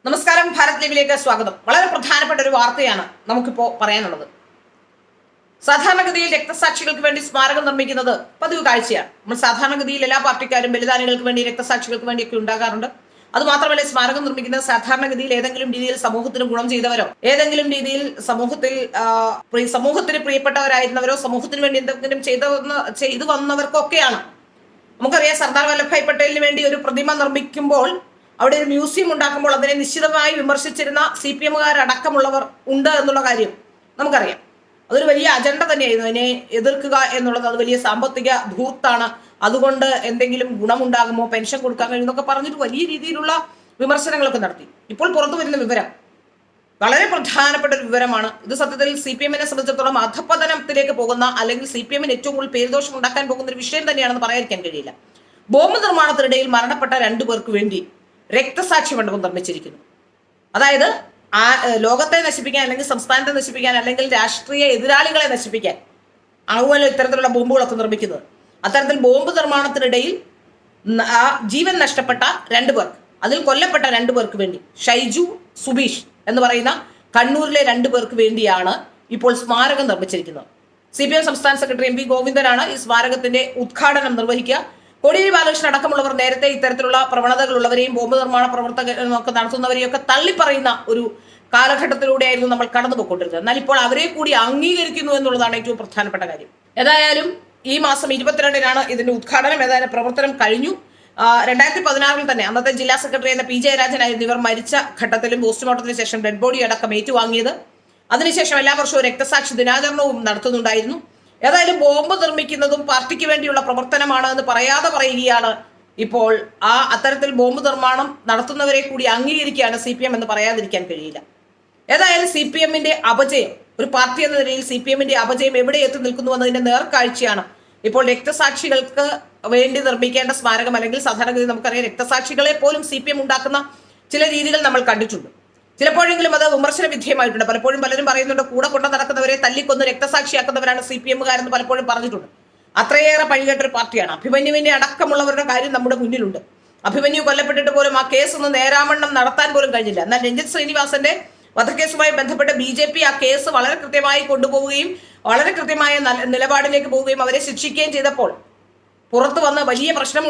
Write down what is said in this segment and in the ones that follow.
നമസ്കാരം, ഭാരത് ലൈവിലേക്ക് സ്വാഗതം. വളരെ പ്രധാനപ്പെട്ട ഒരു വാർത്തയാണ് നമുക്കിപ്പോ പറയാനുള്ളത്. സാധാരണഗതിയിൽ രക്തസാക്ഷികൾക്ക് വേണ്ടി സ്മാരകം നിർമ്മിക്കുന്നത് പതിവ് കാഴ്ചയാണ്. നമ്മൾ സാധാരണഗതിയിൽ എല്ലാ പാർട്ടിക്കാരും ബലിദാനികൾക്ക് വേണ്ടി, രക്തസാക്ഷികൾക്ക് വേണ്ടിയൊക്കെ ഉണ്ടാകാറുണ്ട്. അതുമാത്രമല്ല, സ്മാരകം നിർമ്മിക്കുന്നത് സാധാരണഗതിയിൽ ഏതെങ്കിലും രീതിയിൽ സമൂഹത്തിന് ഗുണം ചെയ്തവരോ, ഏതെങ്കിലും രീതിയിൽ സമൂഹത്തിന് പ്രിയപ്പെട്ടവരായിരുന്നവരോ, സമൂഹത്തിന് വേണ്ടി എന്തെങ്കിലും ചെയ്തു വന്നവർക്കൊക്കെയാണ്. നമുക്കറിയാം, സർദാർ വല്ലഭായ് പട്ടേലിന് വേണ്ടി ഒരു പ്രതിമ നിർമ്മിക്കുമ്പോൾ, അവിടെ ഒരു മ്യൂസിയം ഉണ്ടാക്കുമ്പോൾ അതിനെ നിശ്ചിതമായി വിമർശിച്ചിരുന്ന CPM-കാരടക്കമുള്ളവർ ഉണ്ട് എന്നുള്ള കാര്യം നമുക്കറിയാം. അതൊരു വലിയ അജണ്ട തന്നെയായിരുന്നു. അതിനെ എതിർക്കുക എന്നുള്ളത് അത് വലിയ സാമ്പത്തിക ധൂർത്താണ്, അതുകൊണ്ട് എന്തെങ്കിലും ഗുണമുണ്ടാകുമോ, പെൻഷൻ കൊടുക്കാൻ കഴിയുമെന്നൊക്കെ പറഞ്ഞിട്ട് വലിയ രീതിയിലുള്ള വിമർശനങ്ങളൊക്കെ നടത്തി. ഇപ്പോൾ പുറത്തു വരുന്ന വിവരം വളരെ പ്രധാനപ്പെട്ട ഒരു വിവരമാണ്. ഇത് സത്യത്തിൽ CPM-നെ സംബന്ധിച്ചിടത്തോളം അധപ്പതനത്തിലേക്ക് പോകുന്ന, അല്ലെങ്കിൽ CPM-ന് ഏറ്റവും കൂടുതൽ പേരുദോഷം ഉണ്ടാക്കാൻ പോകുന്ന ഒരു വിഷയം തന്നെയാണെന്ന് പറയാതിരിക്കാൻ കഴിയില്ല. ബോംബ് നിർമ്മാണത്തിനിടയിൽ മരണപ്പെട്ട 2 പേർക്ക് വേണ്ടി രക്തസാക്ഷി മണ്ഡപം നിർമ്മിച്ചിരിക്കുന്നു. അതായത് ലോകത്തെ നശിപ്പിക്കാൻ, അല്ലെങ്കിൽ സംസ്ഥാനത്തെ നശിപ്പിക്കാൻ, അല്ലെങ്കിൽ രാഷ്ട്രീയ എതിരാളികളെ നശിപ്പിക്കാൻ ആവുമല്ലോ ഇത്തരത്തിലുള്ള ബോംബുകളൊക്കെ നിർമ്മിക്കുന്നത്. അത്തരത്തിൽ ബോംബ് നിർമ്മാണത്തിനിടയിൽ ജീവൻ നഷ്ടപ്പെട്ട 2 പേർക്ക്, അതിൽ കൊല്ലപ്പെട്ട 2 പേർക്ക് വേണ്ടി, ഷൈജു, സുബീഷ് എന്ന് പറയുന്ന കണ്ണൂരിലെ 2 പേർക്ക് വേണ്ടിയാണ് ഇപ്പോൾ സ്മാരകം നിർമ്മിച്ചിരിക്കുന്നത്. CPM സംസ്ഥാന സെക്രട്ടറി MP ഗോവിന്ദനാണ് ഈ സ്മാരകത്തിന്റെ ഉദ്ഘാടനം നിർവഹിക്കുക. കോടിയേരി ബാലകൃഷ്ണൻ അടക്കമുള്ളവർ നേരത്തെ ഇത്തരത്തിലുള്ള പ്രവണതകളുള്ളവരെയും ബോംബ് നിർമ്മാണ പ്രവർത്തകരൊക്കെ നടത്തുന്നവരെയൊക്കെ തള്ളിപ്പറയുന്ന ഒരു കാലഘട്ടത്തിലൂടെയായിരുന്നു നമ്മൾ കടന്നുപോയിക്കൊണ്ടിരുന്നത്. എന്നാൽ ഇപ്പോൾ അവരെ കൂടി അംഗീകരിക്കുന്നു എന്നുള്ളതാണ് ഏറ്റവും പ്രധാനപ്പെട്ട കാര്യം. ഏതായാലും ഈ മാസം 22-നാണ് ഇതിന്റെ ഉദ്ഘാടനം. ഏതായാലും പ്രവർത്തനം കഴിഞ്ഞു. 2016-ൽ തന്നെ അന്നത്തെ ജില്ലാ സെക്രട്ടറി എന്ന P ജയരാജനായിരുന്നു ഇവർ മരിച്ച ഘട്ടത്തിലും പോസ്റ്റ്മോർട്ടത്തിന് ശേഷം ഡെഡ് ബോഡി അടക്കം ഏറ്റുവാങ്ങിയത്. അതിനുശേഷം എല്ലാ വർഷവും രക്തസാക്ഷി ദിനാചരണവും നടത്തുന്നുണ്ടായിരുന്നു. ഏതായാലും ബോംബ് നിർമ്മിക്കുന്നതും പാർട്ടിക്ക് വേണ്ടിയുള്ള പ്രവർത്തനമാണ് എന്ന് പറയാതെ പറയുകയാണ് ഇപ്പോൾ. അത്തരത്തിൽ ബോംബ് നിർമ്മാണം നടത്തുന്നവരെ കൂടി അംഗീകരിക്കുകയാണ് CPM എന്ന് പറയാതിരിക്കാൻ കഴിയില്ല. ഏതായാലും CPM-ന്റെ അപജയം, ഒരു പാർട്ടി എന്ന നിലയിൽ CPM-ന്റെ അപജയം എവിടെ എത്തി നിൽക്കുന്നു എന്നതിന്റെ നേർക്കാഴ്ചയാണ് ഇപ്പോൾ രക്തസാക്ഷികൾക്ക് വേണ്ടി നിർമ്മിക്കേണ്ട സ്മാരകം. അല്ലെങ്കിൽ സാധാരണഗതി നമുക്കറിയാം, രക്തസാക്ഷികളെ പോലും CPM ഉണ്ടാക്കുന്ന ചില രീതികൾ നമ്മൾ കണ്ടിട്ടുണ്ട്. ചിലപ്പോഴെങ്കിലും അത് വിമർശന വിധേയമായിട്ടുണ്ട്. പലപ്പോഴും പലരും പറയുന്നുണ്ട്, കൂടെ കൊണ്ട് നടക്കുന്നവരെ തല്ലിക്കൊന്ന് രക്തസാക്ഷിയാക്കുന്നവരാണ് CPM-കാരെന്ന് പലപ്പോഴും പറഞ്ഞിട്ടുണ്ട്. അത്രയേറെ പഴികേട്ടൊരു പാർട്ടിയാണ്. അഭിമന്യുവിനെ അടക്കമുള്ളവരുടെ കാര്യം നമ്മുടെ മുന്നിലുണ്ട്. അഭിമന്യു കൊല്ലപ്പെട്ടിട്ട് പോലും ആ കേസ് ഒന്ന് നേരാവണ്ണം നടത്താൻ പോലും കഴിഞ്ഞില്ല. എന്നാൽ രഞ്ജിത്ത് ശ്രീനിവാസന്റെ വധക്കേസുമായി ബന്ധപ്പെട്ട് BJP ആ കേസ് വളരെ കൃത്യമായി കൊണ്ടുപോവുകയും വളരെ കൃത്യമായ നിലപാടിലേക്ക് പോവുകയും അവരെ ശിക്ഷിക്കുകയും ചെയ്തപ്പോൾ പുറത്തു വന്ന് വലിയ പ്രശ്നം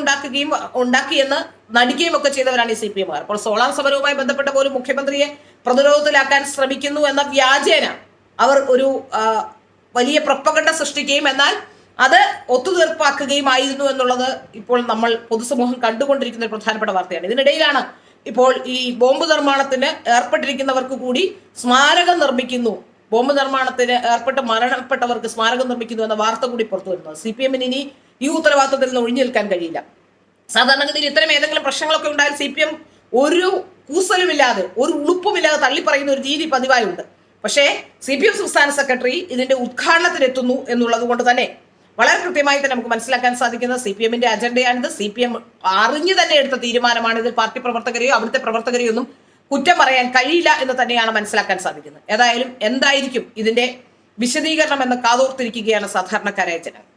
ഉണ്ടാക്കിയെന്ന് നടിക്കുകയും ഒക്കെ ചെയ്തവരാണ് ഈ CPM-കാർ. അപ്പോൾ സോളാർ സമരവുമായി ബന്ധപ്പെട്ട പോലും മുഖ്യമന്ത്രിയെ പ്രതിരോധത്തിലാക്കാൻ ശ്രമിക്കുന്നു എന്ന വ്യാജേന അവർ ഒരു വലിയ പ്രൊപ്പഗണ്ട സൃഷ്ടിക്കുകയും എന്നാൽ അത് ഒത്തുതീർപ്പാക്കുകയുമായിരുന്നു എന്നുള്ളത് ഇപ്പോൾ നമ്മൾ പൊതുസമൂഹം കണ്ടുകൊണ്ടിരിക്കുന്ന ഒരു പ്രധാനപ്പെട്ട വാർത്തയാണ്. ഇതിനിടയിലാണ് ഇപ്പോൾ ഈ ബോംബ് നിർമ്മാണത്തിന് ഏർപ്പെട്ടിരിക്കുന്നവർക്ക് കൂടി സ്മാരകം നിർമ്മിക്കുന്നു, ബോംബ് നിർമ്മാണത്തിന് ഏർപ്പെട്ട് മരണപ്പെട്ടവർക്ക് സ്മാരകം നിർമ്മിക്കുന്നു എന്ന വാർത്ത കൂടി പുറത്തു വരുന്നത്. CPM-ന് ഇനി ഈ ഉത്തരവാദിത്തത്തിൽ നിന്ന് ഒഴിഞ്ഞു നിൽക്കാൻ കഴിയില്ല. സാധാരണഗതിയിൽ ഇത്തരം ഏതെങ്കിലും പ്രശ്നങ്ങളൊക്കെ ഉണ്ടായാൽ CPM ഒരു കൂസലുമില്ലാതെ, ഒരു ഉളുപ്പുമില്ലാതെ തള്ളിപ്പറയുന്ന ഒരു രീതി പതിവായുണ്ട്. പക്ഷേ CPM സംസ്ഥാന സെക്രട്ടറി ഇതിന്റെ ഉദ്ഘാടനത്തിനെത്തുന്നു എന്നുള്ളത് കൊണ്ട് തന്നെ വളരെ കൃത്യമായി തന്നെ നമുക്ക് മനസ്സിലാക്കാൻ സാധിക്കുന്നത് CPM-ന്റെ അജണ്ടയാണിത്. CPM അറിഞ്ഞു തന്നെ എടുത്ത തീരുമാനമാണ്. ഇതിൽ പാർട്ടി പ്രവർത്തകരെയോ അവിടുത്തെ പ്രവർത്തകരെയോ ഒന്നും കുറ്റം പറയാൻ കഴിയില്ല എന്ന് തന്നെയാണ് മനസ്സിലാക്കാൻ സാധിക്കുന്നത്. ഏതായാലും എന്തായിരിക്കും ഇതിന്റെ വിശദീകരണം എന്ന് കാതോർത്തിരിക്കുകയാണ് സാധാരണക്കാരായ ജനങ്ങൾ.